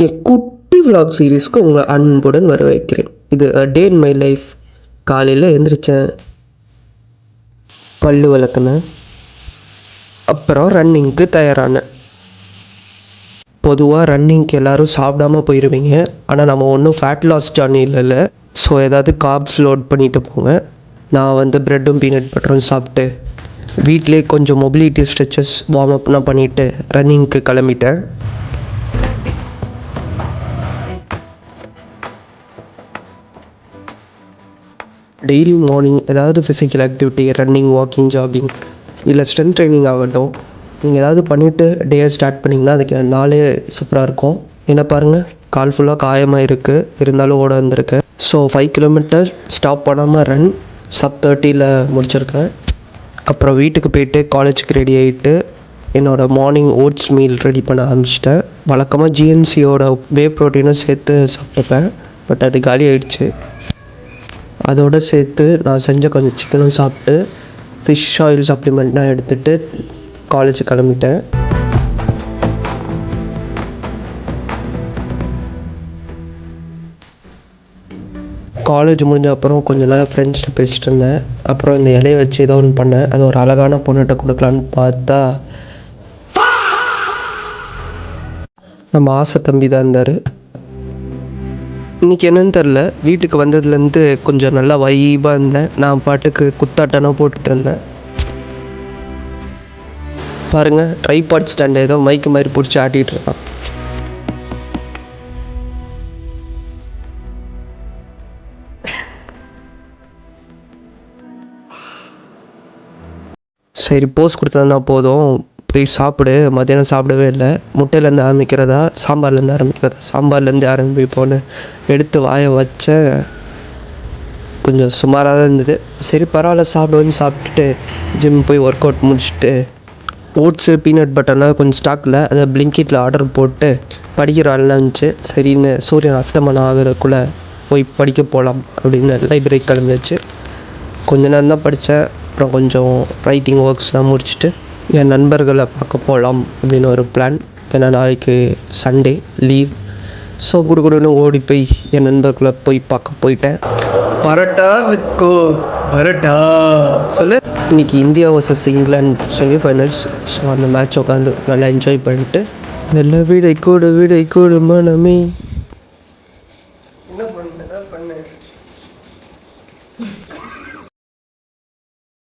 என் குட்டி விலாக் சீரீஸ்க்கு உங்களை அன்புடன் வரவேற்கிறேன். இது டே இன் மை லைஃப். காலையில் எழுந்திரிச்சேன், பல்லு விளக்குனேன், அப்புறம் ரன்னிங்க்கு தயாரானேன். பொதுவாக ரன்னிங்க்கு எல்லோரும் சாப்பிடாம போயிடுவீங்க. ஆனால் நம்ம ஒன்றும் ஃபேட் லாஸ் ஜர்னியில் இல்லை. ஸோ ஏதாவது கார்ப்ஸ் லோட் பண்ணிவிட்டு போங்க. நான் ப்ரெட்டும் பீனட் பட்டரும் சாப்பிட்டு வீட்டிலே கொஞ்சம் மொபிலிட்டி ஸ்ட்ரெச்சஸ் வார்ம் அப்லாம் பண்ணிவிட்டு ரன்னிங்க்கு கிளம்பிட்டேன். டெய்லி மார்னிங் ஏதாவது physical activity, running, walking, jogging இல்லை ஸ்ட்ரென்த் ட்ரைனிங் ஆகட்டும், நீங்கள் ஏதாவது பண்ணிவிட்டு டேயை ஸ்டார்ட் பண்ணிங்கன்னா அதுக்கு நாளே சூப்பராக இருக்கும். என்ன பாருங்கள், கால் ஃபுல்லாக காயமாக இருக்குது, இருந்தாலும் ஓட வந்திருக்கேன். ஸோ 5 கிலோமீட்டர் ஸ்டாப் பண்ணாமல் ரன் sub-30 முடிச்சிருக்கேன். அப்புறம் வீட்டுக்கு போயிட்டு காலேஜுக்கு ரெடி ஆகிட்டு என்னோடய மார்னிங் ஓட்ஸ் மீல் ரெடி பண்ண ஆரம்பிச்சிட்டேன். வழக்கமாக ஜிஎன்சியோட வே ப்ரோட்டீனும் சேர்த்து சாப்பிட்டுப்பேன். பட் அது காலி ஆகிடுச்சு. அதோடு சேர்த்து நான் செஞ்ச கொஞ்சம் சிக்கனும் சாப்பிட்டு ஃபிஷ் ஆயில் சப்ளிமெண்ட்லாம் எடுத்துகிட்டு காலேஜுக்கு கிளம்பிட்டேன். காலேஜ் முடிஞ்ச அப்புறம் கொஞ்ச நேரம் ஃப்ரெண்ட்ஸ்கிட்ட பேசிகிட்டு இருந்தேன். அப்புறம் இந்த இலையை வச்சு ஏதோ ஒன்று பண்ணேன். அது ஒரு அழகான பொண்ணுகிட்ட கொடுக்கலான்னு பார்த்தா நம்ம ஆசை தம்பி தான் இருந்தார். இன்றைக்கி என்னன்னு தெரில, வீட்டுக்கு வந்ததுலேருந்து கொஞ்சம் நல்லா வைபாக இருந்தேன். நான் பாட்டுக்கு குத்தாட்டம்னா போட்டுட்டு இருந்தேன். பாருங்கள், ட்ரைபாட் ஸ்டாண்ட் ஏதோ மைக்கு மாதிரி பிடிச்சி ஆட்டிகிட்டு இருக்கான். சரி, போஸ் கொடுத்ததுனா போதும், போய் சாப்பிடு. மத்தியானம் சாப்பிடவே இல்லை. முட்டையிலேருந்து ஆரம்பிக்கிறதா சாம்பார்லேருந்து ஆரம்பிக்கிறதா? சாம்பார்லேருந்து ஆரம்பிப்போன்னு எடுத்து வாயை வச்சேன். கொஞ்சம் சுமாராக தான் இருந்தது. சரி பரவாயில்ல, சாப்பிடுவேன்னு சாப்பிட்டுட்டு ஜிம் போய் ஒர்க் அவுட் முடிச்சுட்டு ஓட்ஸு பீனட் பட்டர்லாம் கொஞ்சம் ஸ்டாக்கில் அதை பிளிங்கிட்டில் ஆர்டர் போட்டு படிக்கிற ஆள்லாம் இருந்துச்சு. சரின்னு சூரியன் அஸ்தமனம் ஆகிறதுக்குள்ளே போய் படிக்க போகலாம் அப்படின்னு லைப்ரரி கிளம்பியாச்சு. கொஞ்ச நேரம் தான் படித்தேன். அப்புறம் கொஞ்சம் ரைட்டிங் ஒர்க்ஸ்லாம் முடிச்சுட்டு என் நண்பர்களை பார்க்க போகலாம் அப்படின்னு ஒரு பிளான். ஏன்னா நாளைக்கு சண்டே லீவ். ஸோ குடுகுடுன்னு ஓடி போய் என் நண்பர்களை போய் பார்க்க போயிட்டேன். பரோட்டா வித் கோக், பரோட்டா சொல்லு. இன்றைக்கி India versus England semi-finals. So அந்த மேட்ச் உட்காந்து நல்லா என்ஜாய் பண்ணிட்டு, நல்ல வீடை கூடு வீடை கூடு மனமே